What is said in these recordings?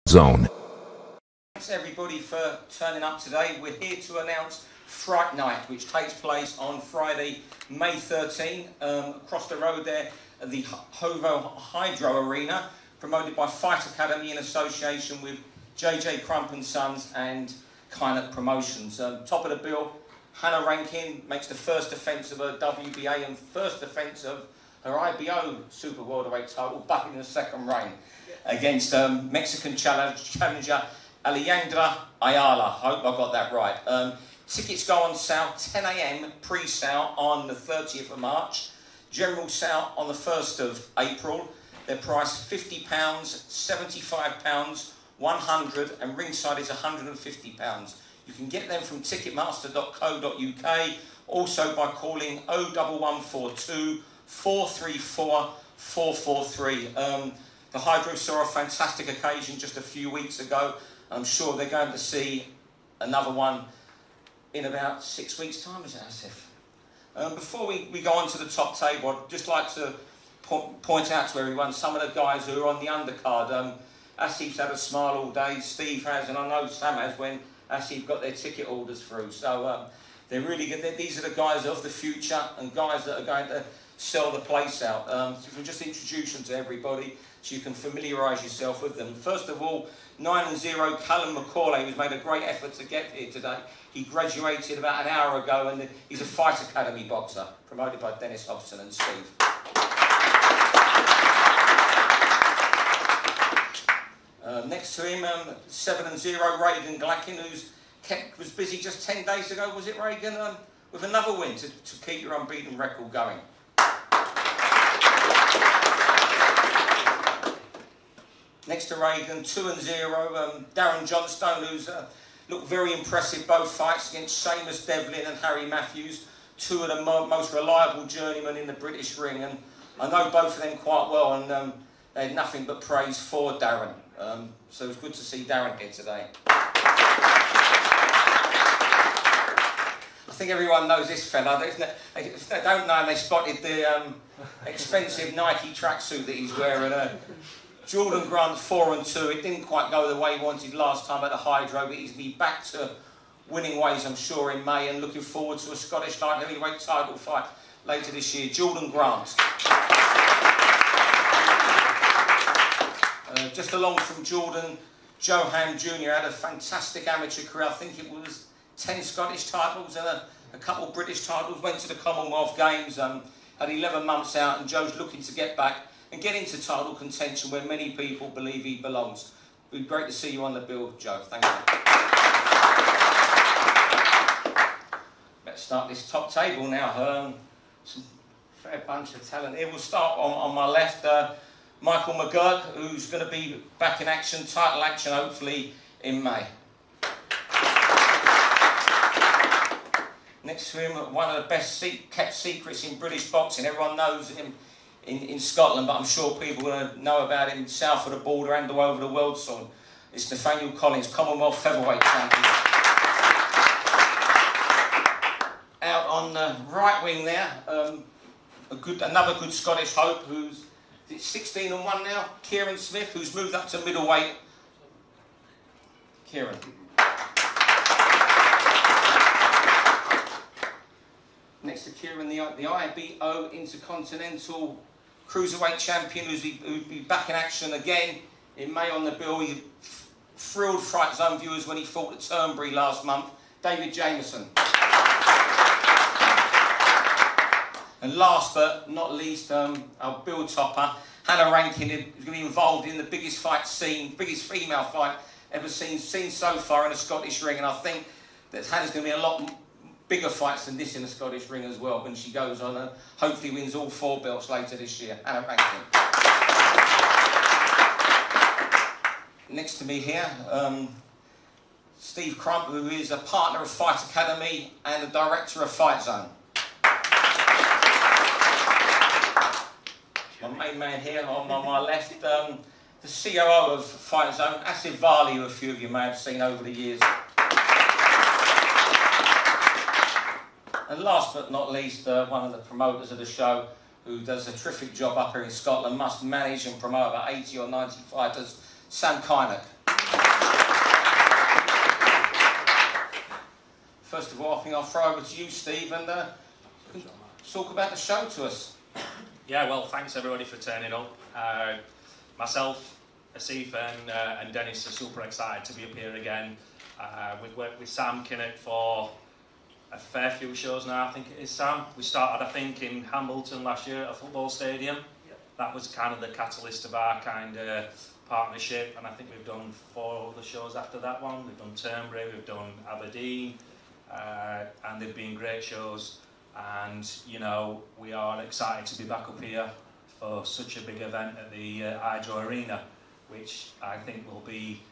Fightzone. Thanks everybody for turning up today. We're here to announce Fright Night, which takes place on Friday, May 13, across the road there at the Hovo Hydro Arena, promoted by Fight Academy in association with JJ Crump and Sons and Kynock Promotions. Top of the bill, Hannah Rankin makes the first defence of her WBA and first defence of her IBO Super Welterweight title back in the second reign against Mexican Challenger Alejandra Ayala. I hope I got that right. Tickets go on sale 10 AM pre-sale on the 30th of March. General sale on the 1st of April. They're priced £50, £75, 100 and ringside is £150. You can get them from ticketmaster.co.uk, also by calling 01142 434 443. The Hydro saw a fantastic occasion just a few weeks ago. I'm sure they're going to see another one in about 6 weeks' time, is that Asif? Before we go on to the top table, I'd just like to point out to everyone some of the guys who are on the undercard. Asif's had a smile all day, Steve has, and I know Sam has when Asif got their ticket orders through. So they're really good. These are the guys of the future and guys that are going to sell the place out. So if we just introduce them to everybody so you can familiarise yourself with them. First of all, 9-0 Callum Mccauley, who's made a great effort to get here today. He graduated about an hour ago and he's a Fight Academy boxer, promoted by Dennis Hobson and Steve. Next to him, 7-0 Reagan Glackin, who's was busy just 10 days ago, was it Reagan, with another win to keep your unbeaten record going. Next to Reagan, 2-0, Darren Johnstone, who's looked very impressive both fights against Seamus Devlin and Harry Matthews, two of the most reliable journeymen in the British ring, and I know both of them quite well, and they had nothing but praise for Darren. So it's good to see Darren here today. I think everyone knows this fella. If they don't know him, they spotted the expensive Nike tracksuit that he's wearing. Jordan Grant 4-2. It didn't quite go the way he wanted last time at the Hydro, but he's be back to winning ways, I'm sure, in May, and looking forward to a Scottish light heavyweight title fight later this year. Jordan Grant. Just along from Jordan, Joe Ham Jr. had a fantastic amateur career. I think it was 10 Scottish titles and a couple of British titles. Went to the Commonwealth Games, had 11 months out, and Joe's looking to get back and get into title contention where many people believe he belongs. It'd be great to see you on the bill, Joe. Thank you. Let's start this top table now. Some fair bunch of talent here. We'll start on my left. Michael Mcgurk, who's going to be back in action, title action, hopefully in May. Next to him, one of the best kept secrets in British boxing. Everyone knows him in Scotland, but I'm sure people are going to know about him south of the border and all over the world soon. It's Nathaniel Collins, Commonwealth Featherweight Champion. Out on the right wing there, another good Scottish hope who's 16-1 now, Kieran Smith, who's moved up to middleweight. Kieran. Next to Kieran, the IBO Intercontinental Cruiserweight Champion, who'd be back in action again in May on the bill. He thrilled Fightzone viewers when he fought at Turnberry last month, David Jameson. And last but not least, our bill topper, Hannah Rankin, is going to be involved in the biggest fight scene, biggest female fight ever seen so far in a Scottish ring. And I think that Hannah's going to be a lot bigger fights than this in the Scottish ring as well when she goes on and hopefully wins all 4 belts later this year. Hannah Rankin. Next to me here, Steve Crump, who is a partner of Fight Academy and the director of Fightzone. My main man here on my left, the COO of Fightzone, Asif Varley, who a few of you may have seen over the years. And last but not least, one of the promoters of the show, who does a terrific job up here in Scotland, must manage and promote about 80 or 90 fighters, Sam Kynock. first of all, I think I'll throw over to you, Steve, and talk about the show to us. Yeah, well, thanks everybody for turning up. Myself, Asif and Dennis are super excited to be up here again. We've worked with Sam Kinnock for a fair few shows now, I think it is, Sam. We started, I think, in Hambleton last year at a football stadium. Yep. That was kind of the catalyst of our kind of partnership, and I think we've done 4 other shows after that one. We've done Turnberry, we've done Aberdeen, and they've been great shows. And, you know, we are excited to be back up here for such a big event at the Hydro Arena, which I think will be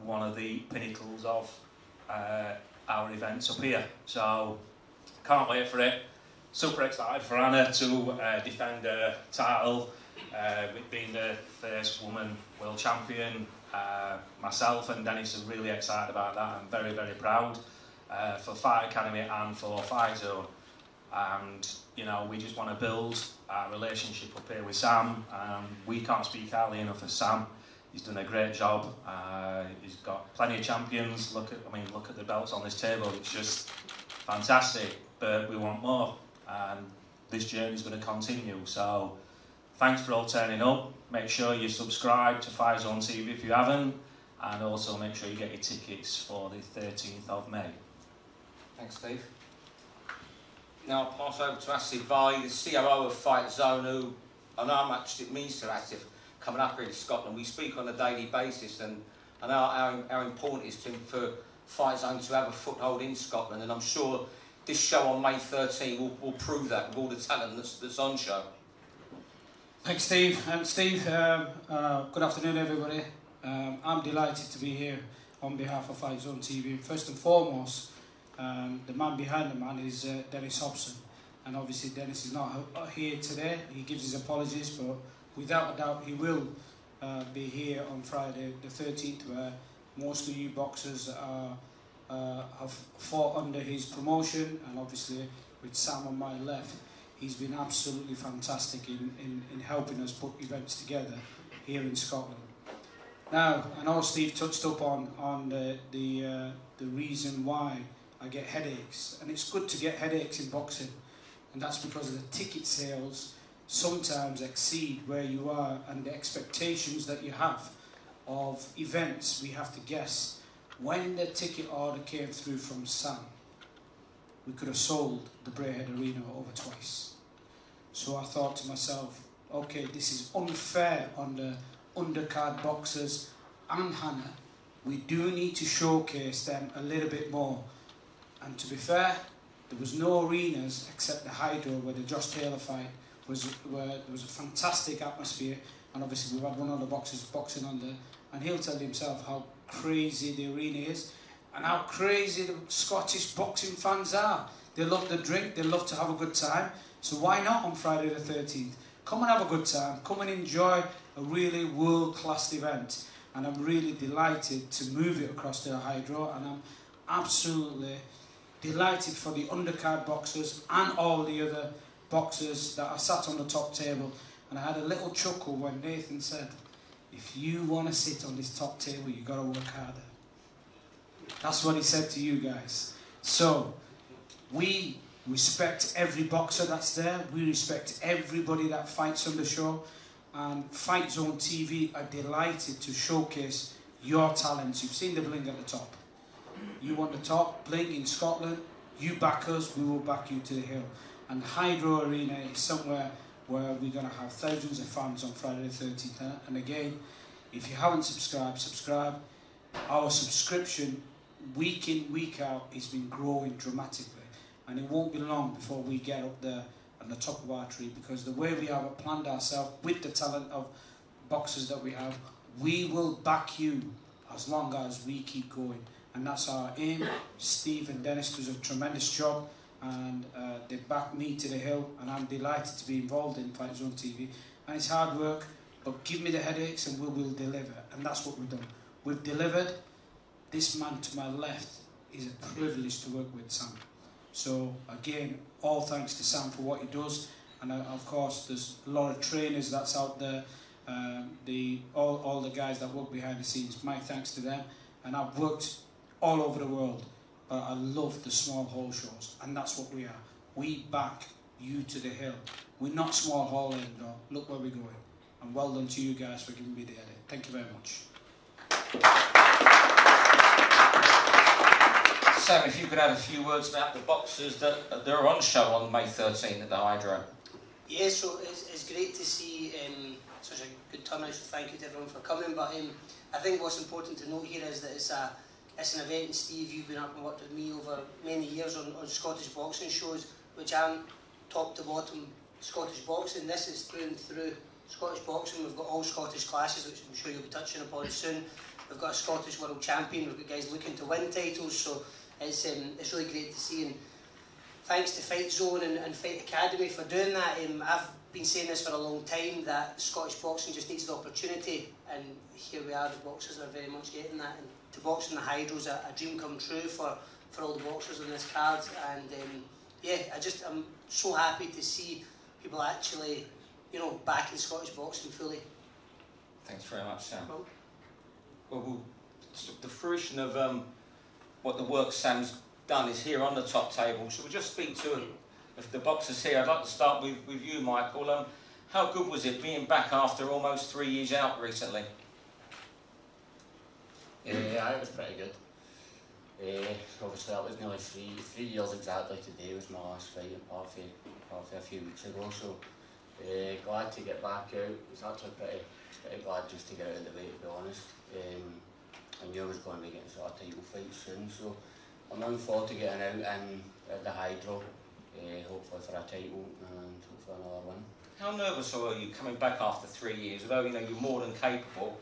one of the pinnacles of our events up here. So, can't wait for it. Super excited for Anna to defend her title, with being the first woman world champion. Myself and Dennis are really excited about that. I'm very, very proud for Fight Academy and for Fightzone. And, you know, we just want to build our relationship up here with Sam. We can't speak highly enough of Sam. He's done a great job. He's got plenty of champions. Look at the belts on this table. It's just fantastic. But we want more, and this journey is going to continue. So, thanks for all turning up. Make sure you subscribe to Fightzone TV if you haven't, and also make sure you get your tickets for the 13th of May. Thanks, Steve. Now I'll pass over to Asif Vai, the COO of Fightzone, who I know how much it means to Asif coming up here to Scotland. We speak on a daily basis, and I know how important it is to him for Fightzone to have a foothold in Scotland, and I'm sure this show on May 13 will prove that with all the talent that's on show. Thanks, Steve. Steve, good afternoon, everybody. I'm delighted to be here on behalf of Fightzone TV. First and foremost, the man behind the man is Dennis Hobson, and obviously Dennis is not here today. He gives his apologies, but without a doubt he will be here on Friday the 13th, where most of you boxers have fought under his promotion, and obviously with Sam on my left, he's been absolutely fantastic in helping us put events together here in Scotland. Now, I know Steve touched up on the reason why I get headaches, and it's good to get headaches in boxing, and that's because the ticket sales sometimes exceed where you are and the expectations that you have of events. We have to guess. When the ticket order came through from Sam, we could have sold the Braehead Arena over twice. So I thought to myself, okay, this is unfair on the undercard boxers and Hannah. We do need to showcase them a little bit more. And to be fair, there was no arenas except the Hydro, where the Josh Taylor fight where there was a fantastic atmosphere, and obviously we've had one of the boxers boxing on there, and he'll tell himself how crazy the arena is and how crazy the Scottish boxing fans are. They love to drink, they love to have a good time, so why not on Friday the 13th? Come and have a good time, come and enjoy a really world-class event, and I'm really delighted to move it across to the Hydro, and I'm absolutely delighted for the undercard boxers and all the other boxers that are sat on the top table. And I had a little chuckle when Nathan said, if you want to sit on this top table, you got to work harder. That's what he said to you guys. So we respect every boxer that's there. We respect everybody that fights on the show, and Fightzone TV are delighted to showcase your talents. You've seen the bling at the top. You want the top bling in Scotland, you back us, we will back you to the hill. And Hydro Arena is somewhere where we're going to have thousands of fans on Friday the 13th. And again, if you haven't subscribed, subscribe. Our subscription, week in, week out, has been growing dramatically. And it won't be long before we get up there on the top of our tree, because the way we have planned ourselves with the talent of boxers that we have, we will back you as long as we keep going. And that's our aim. Steve and Dennis does a tremendous job, and they back me to the hill, and I'm delighted to be involved in Fightzone TV. And it's hard work, but give me the headaches and we will deliver. And that's what we've done. We've delivered. This man to my left is a privilege to work with Sam. So again, all thanks to Sam for what he does. And of course, there's a lot of trainers that's out there. All the guys that work behind the scenes, my thanks to them. And I've worked all over the world but I love the small hall shows, and that's what we are. We back you to the hill. We're not small hall anymore. Look where we're going. And well done to you guys for giving me the edit. Thank you very much. Sam, if you could add a few words about the boxers that are on show on May 13th at the Hydro. Yeah, so it's great to see such a good turnout, so thank you to everyone for coming. But I think what's important to note here is that it's an event, and Steve, you've been up and worked with me over many years on Scottish boxing shows, which aren't top to bottom Scottish boxing. This is through and through Scottish boxing. We've got all Scottish classes, which I'm sure you'll be touching upon soon. We've got a Scottish world champion, we've got guys looking to win titles, so it's really great to see. And thanks to Fightzone and Fight Academy for doing that. I've been saying this for a long time, that Scottish boxing just needs the opportunity, and here we are, the boxers are very much getting that. And to box in the Hydro is a dream come true for all the boxers on this card. And yeah, I'm so happy to see people actually, back in Scottish boxing fully. Thanks very much, Sam. Well, the fruition of what the work Sam's done is here on the top table. So we'll just speak to the boxers here. I'd like to start with you, Michael. How good was it being back after almost 3 years out recently? Yeah, it was pretty good. Obviously that was nearly three years exactly today was my last fight in Parfait a few weeks ago, so glad to get back out. It was actually pretty glad just to get out of the way, to be honest. I knew I was going to be getting sort of title fights soon, so I'm looking forward to getting out and at the Hydro, hopefully for a title and hopefully another one. How nervous are you coming back after 3 years? Although you're more than capable,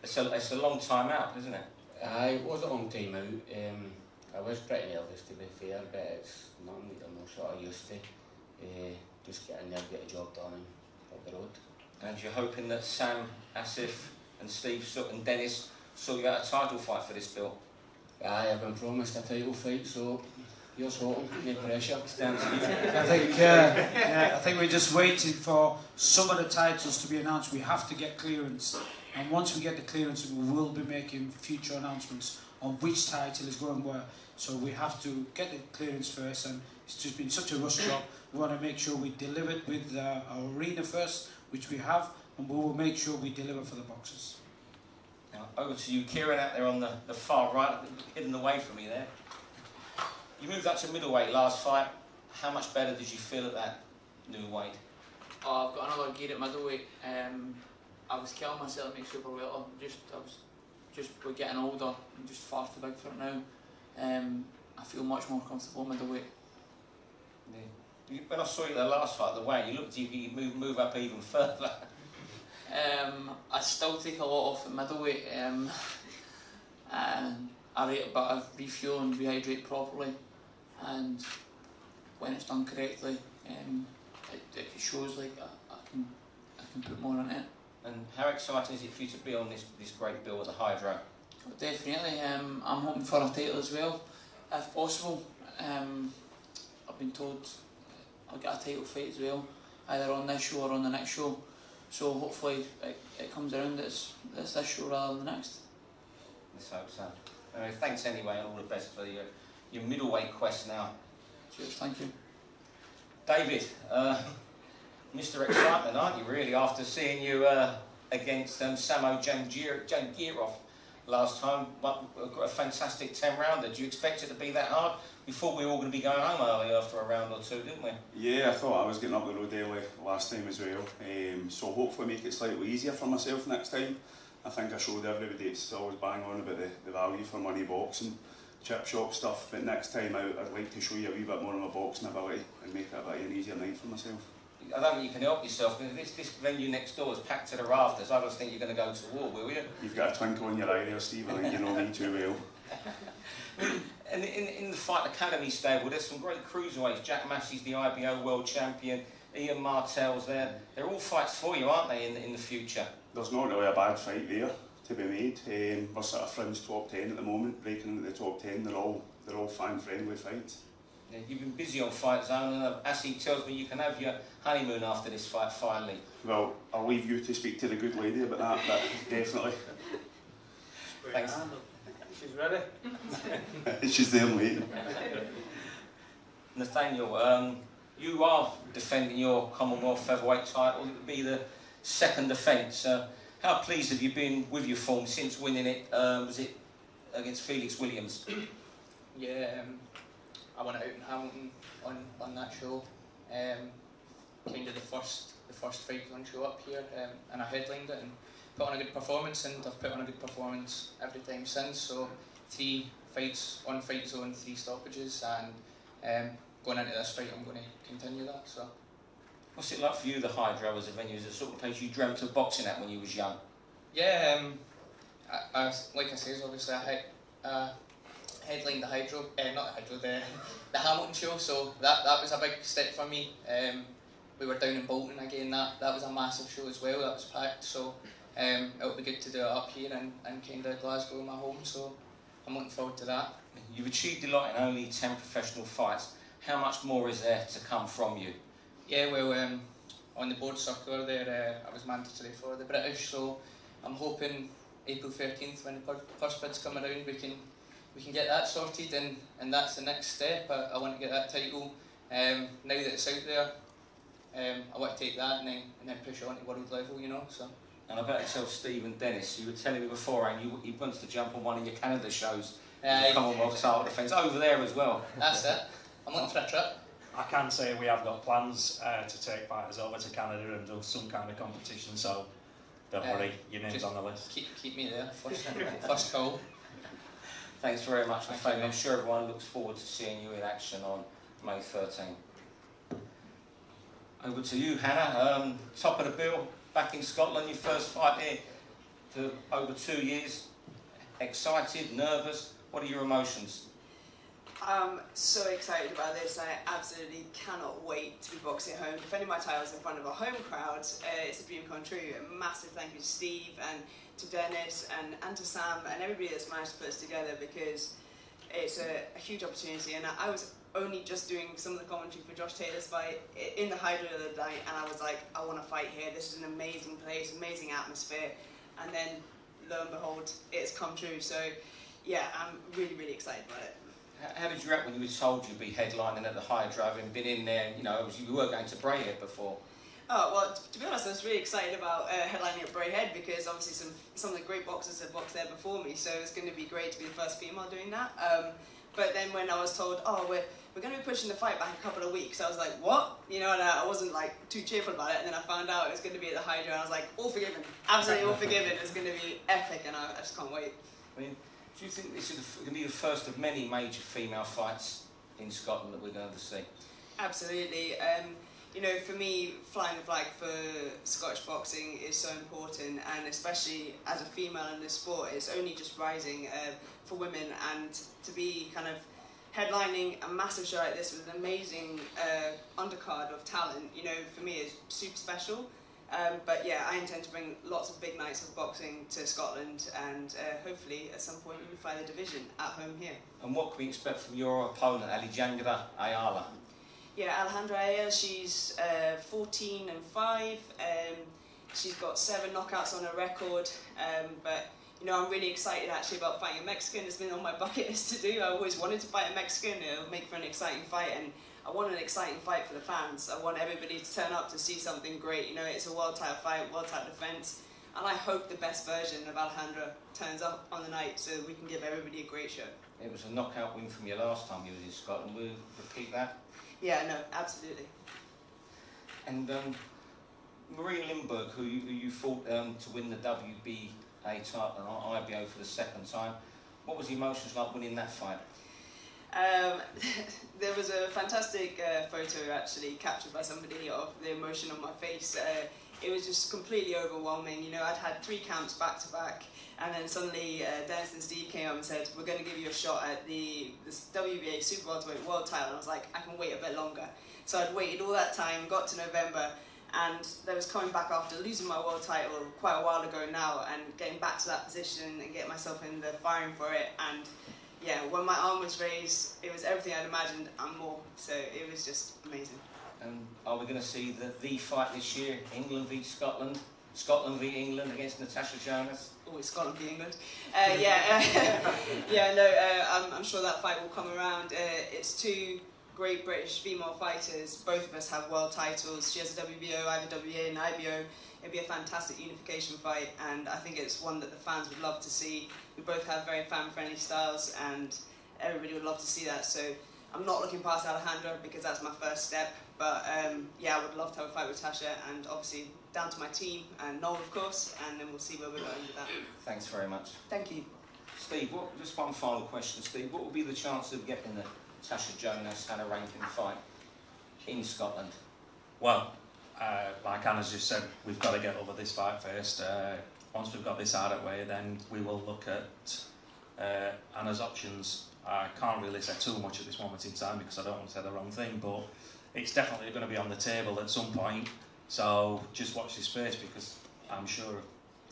it's a long time out, isn't it? It was a long time out. I was pretty nervous, to be fair, but it's nothing that I'm not sort of used to. Just get in there, get a job done and up the road. And you're hoping that Sam, Asif and Steve and Dennis sort you out a title fight for this bill? Aye, I've been promised a title fight, so here's hoping, no pressure. It's down to you. I think we're just waiting for some of the titles to be announced. We have to get clearance, and once we get the clearance, we will be making future announcements on which title is going where. So we have to get the clearance first, and it's just been such a rush job. We want to make sure we deliver it with our arena first, which we have, and we will make sure we deliver for the boxers. Now, over to you, Kieran, out there on the far right, hidden away from me there. You moved up to middleweight last fight. How much better did you feel at that new weight? Oh, I've got another gear at middleweight. I was killing myself to make super welter. We're getting older. I'm just far too big for it now. I feel much more comfortable middleweight. Yeah. When I saw you the last fight, the way you looked, you move up even further. I still take a lot off at middleweight. And I rate a bit of refuel and rehydrate properly, and when it's done correctly, it shows like I can put more in it. And how exciting is it for you to be on this great bill at the Hydro? Definitely. I'm hoping for a title as well, if possible. I've been told I'll get a title fight as well, either on this show or on the next show. So hopefully it comes around that it's this show rather than the next. Let's hope so. Thanks anyway, and all the best for your middleweight quest now. Cheers, thank you. David, Mr. Excitement, aren't you really, after seeing you against Samo Jangirov last time? Got a fantastic 10-rounder. Do you expect it to be that hard? We thought we were all going to be going home early after a round or two, didn't we? Yeah, I thought I was getting up the road early last time as well. So hopefully make it slightly easier for myself next time. I think I showed everybody it's always bang on about the value for money boxing, chip shop stuff, but next time out I'd like to show you a wee bit more of my boxing ability and make it a bit of an easier night for myself. I don't think you can help yourself, because this venue next door is packed to the rafters. I just think you're going to go to war, will you? You've got a twinkle in your eye there, Steve. I think you know me too well. And in the Fight Academy stable, there's some great cruiserweights. Jack Massey's the IBO world champion. Ian Martell's there. They're all fights for you, aren't they, in the future? There's not really a bad fight there to be made. We're sort of fringe top 10 at the moment, breaking into the top 10. They're all fan-friendly fights. Yeah, you've been busy on Fightzone, and Assie tells me you can have your honeymoon after this fight finally. Well, I'll leave you to speak to the good lady about that, but definitely. Thanks. She's ready. She's there waiting. Nathaniel, you are defending your Commonwealth featherweight title. It would be the second defence. How pleased have you been with your form since winning it? Was it against Felix Williams? Yeah, I went out in Hamilton on that show. Kind of the first Fightzone show up here, and I headlined it and put on a good performance, and I've put on a good performance every time since. So 3 fights on Fightzone, 3 stoppages, and going into this fight I'm going to continue that. So, what's it like for you, the Hydro, as a venue? Is it the sort of place you dreamt of boxing at when you was young? Yeah, I like I said, obviously I headlined the Hydro, not the Hydro, the Hamilton show, so that was a big step for me. We were down in Bolton again, that was a massive show as well, that was packed, so it'll be good to do it up here and kind of Glasgow, my home, so I'm looking forward to that. You've achieved a lot in only 10 professional fights. How much more is there to come from you? Yeah, well, on the board circular there, I was mandatory for the British, so I'm hoping April 13th when the purse bids come around we can get that sorted, and that's the next step. I want to get that title. Now that it's out there, I want to take that and then push it on to world level, you know. So. And I better tell Steve and Dennis, you were telling me beforehand you wants to jump on one of your Canada shows. Commonwealth title defence over there as well. That's it. I'm looking for a trip. I can say we have got plans to take fighters over to Canada and do some kind of competition, so don't worry, your name's on the list. Keep me there, first call. Thanks very much, Nathaniel. I'm sure everyone looks forward to seeing you in action on May 13. Over to you, Hannah. Top of the bill, back in Scotland, your first fight here for over 2 years. Excited, nervous? What are your emotions? I'm so excited about this. I absolutely cannot wait to be boxing at home, defending my titles in front of a home crowd. It's a dream come true. A massive thank you to Steve and to Dennis and to Sam and everybody that's managed to put this together, because it's a huge opportunity. And I was only just doing some of the commentary for Josh Taylor's fight in the Hydro the other night, and I was like, I want to fight here. This is an amazing place, amazing atmosphere. And then lo and behold, it's come true. So yeah, I'm really, really excited about it. How did you react when you were told you'd be headlining at the Hydro, having been in there, you know, you were going to Braehead before? Oh, well, to be honest, I was really excited about headlining at Braehead, because obviously some of the great boxers have boxed there before me, so it's going to be great to be the first female doing that. But then when I was told, oh, we're going to be pushing the fight back a couple of weeks, I was like, what? You know, and I wasn't like too cheerful about it, and then I found out it was going to be at the Hydro, and I was like, all forgiven, absolutely all forgiven. It's going to be epic, and I just can't wait. I mean, do you think this is going to be the first of many major female fights in Scotland that we're going to see? Absolutely. You know, for me, flying the flag for Scottish boxing is so important, and especially as a female in this sport, it's only just rising for women, and to be kind of headlining a massive show like this with an amazing undercard of talent, you know, for me is super special. But yeah, I intend to bring lots of big nights of boxing to Scotland, and hopefully at some point we can fly the division at home here. And what can we expect from your opponent, Alejandra Ayala? Yeah, Alejandra Ayala, she's 14-5. She's got 7 knockouts on her record. But you know, I'm really excited actually about fighting a Mexican. It's been on my bucket list to do. I always wanted to fight a Mexican. It'll make for an exciting fight, and I want an exciting fight for the fans. I want everybody to turn up to see something great. You know, it's a world title fight, world title defence, and I hope the best version of Alejandra turns up on the night so that we can give everybody a great show. It was a knockout win from you last time you was in Scotland. Will you repeat that? Yeah, no, absolutely. And Maria Lindberg, who you fought to win the WBA title and IBO for the second time, what was the emotions like winning that fight? There was a fantastic photo actually captured by somebody of the emotion on my face. It was just completely overwhelming. You know, I'd had 3 camps back to back, and then suddenly Dennis and Steve came up and said, we're going to give you a shot at this WBA Super Welterweight World title. And I was like, I can wait a bit longer. So I'd waited all that time, got to November, and I was coming back after losing my world title quite a while ago now, and getting back to that position and getting myself in the firing for it. And yeah, when my arm was raised, it was everything I'd imagined and more. So it was just amazing. And are we going to see the fight this year, England v Scotland? Scotland v England against Natasha Jonas. Oh, it's Scotland v England. Yeah, no, I'm sure that fight will come around. It's two great British female fighters. Both of us have world titles. She has a WBO, I have a WBA and IBO. It'd be a fantastic unification fight, and I think it's one that the fans would love to see. We both have very fan-friendly styles, and everybody would love to see that. So I'm not looking past Alejandra because that's my first step. But yeah, I would love to have a fight with Tasha, and obviously down to my team and Noel, of course, and then we'll see where we're going with that. Thanks very much. Thank you. Steve, just one final question, Steve. What would be the chance of getting the Tasha Jonas and a Rankin fight in Scotland? Well, like Anna's just said, we've got to get over this fight first. Once we've got this out of the way, then we will look at Anna's options. I can't really say too much at this moment in time because I don't want to say the wrong thing, but it's definitely going to be on the table at some point. So just watch this space because I'm sure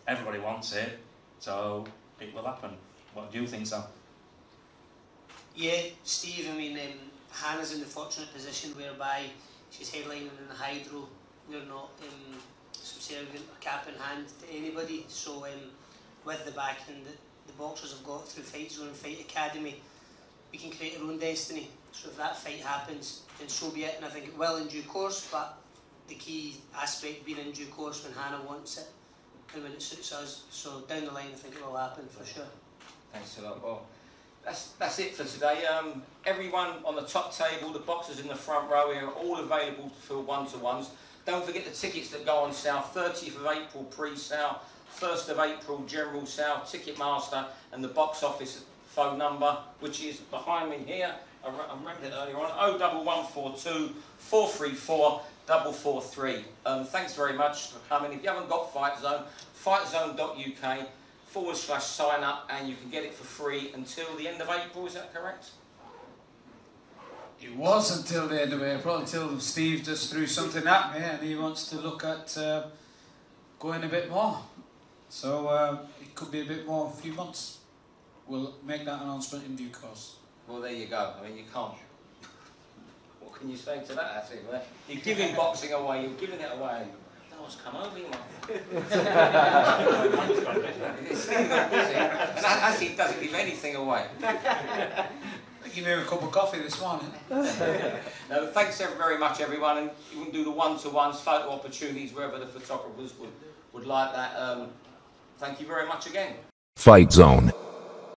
everybody wants it, so it will happen. What do you think, Sam? Yeah, Steve, I mean, Hannah's in the fortunate position whereby she's headlining in the Hydro. We're not subservient or cap in hand to anybody, so with the backing that the boxers have got through Fightzone and Fight Academy, we can create our own destiny. So if that fight happens, then so be it, and I think it will in due course, but the key aspect being in due course when Hannah wants it and when it suits us. So down the line I think it will happen for sure. Thanks a lot. Well, that's it for today. Everyone on the top table, the boxers in the front row here are all available for one-to-ones. Don't forget the tickets that go on sale, 30th of April pre-sale, 1st of April general sale, Ticketmaster and the box office phone number, which is behind me here. I remembered it earlier on, 01142 434 443. Thanks very much for coming. If you haven't got Fightzone, fightzone.uk/sign up, and you can get it for free until the end of April, is that correct? It was until the end of April, until Steve just threw something at me and he wants to look at going a bit more. So it could be a bit more, a few months. We'll make that announcement in due course. Well, there you go. I mean, you can't. What can you say to that, actually? You're giving boxing away, you're giving it away. That was come over, you might. It's still not busy. And actually, it doesn't give anything away. I give him a cup of coffee this morning. No, thanks very much, everyone. And you can do the one-to-ones, photo opportunities, wherever the photographers would like that. Thank you very much again. Fightzone.